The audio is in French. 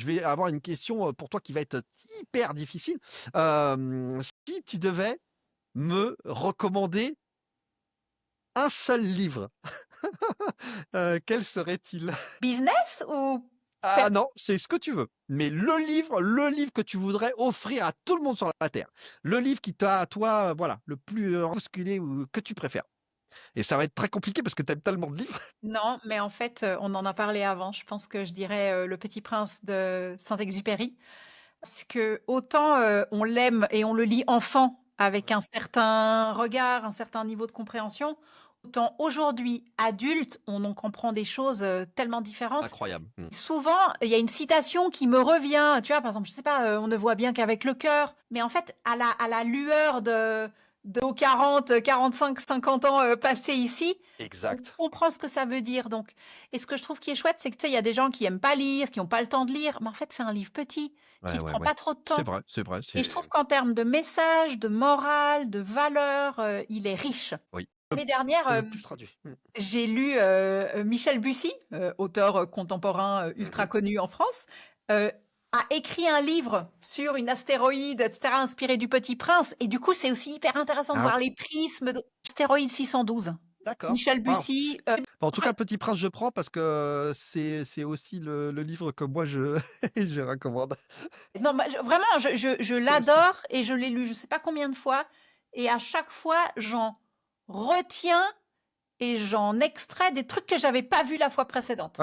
Je vais avoir une question, pour toi qui va être hyper difficile. Si tu devais me recommander un seul livre, quel serait-il? Business ou Ah pers non, c'est ce que tu veux, mais le livre que tu voudrais offrir à tout le monde sur la terre. Le livre qui t'a, toi, voilà, le plus, bousculé ou que tu préfères. Et ça va être très compliqué parce que tu aimes tellement de livres. non, mais en fait, on en a parlé avant. Je pense que je dirais, Le Petit Prince de Saint-Exupéry. Parce que autant, on l'aime et on le lit enfant avec Ouais. un certain regard, un certain niveau de compréhension, autant aujourd'hui, adulte, on en comprend des choses, tellement différentes. Incroyable. Mmh. Souvent, il y a une citation qui me revient, tu vois? Par exemple, je sais pas, «On ne voit bien qu'avec le cœur», mais en fait, à la lueur de nos 40, 45, 50 ans, passés ici, on Exact. comprend ce que ça veut dire donc et ce que je trouve qui est chouette, c'est que, tu sais, il y a des gens qui aiment pas lire, qui ont pas le temps de lire, mais en fait, c'est un livre petit, qui Ouais, te ouais, prend ouais. pas trop de C'est temps vrai, c'est vrai, et je trouve c'est qu'en termes de message, de morale, de valeurs, il est riche. oui, L'année dernière, le plus traduit. Mmh. j'ai lu, Michel Bussy, auteur, contemporain, Mmh ultra mh. connu en France, heu, a écrit un livre sur une astéroïde et cetera, inspiré du Petit Prince et du coup, c'est aussi hyper intéressant de Ah voir les prismes de l'astéroïde 612. d'accord, Michel waouh! Bussy, Bah, en tout cas, après Le Petit Prince, je prends parce que c'est aussi le livre que moi je je recommande. non, moi, vraiment, je C'est l'adore et je l'ai lu je sais pas combien de fois et à chaque fois, j'en retiens et j'en extrais des trucs que j'avais pas vus la fois précédente.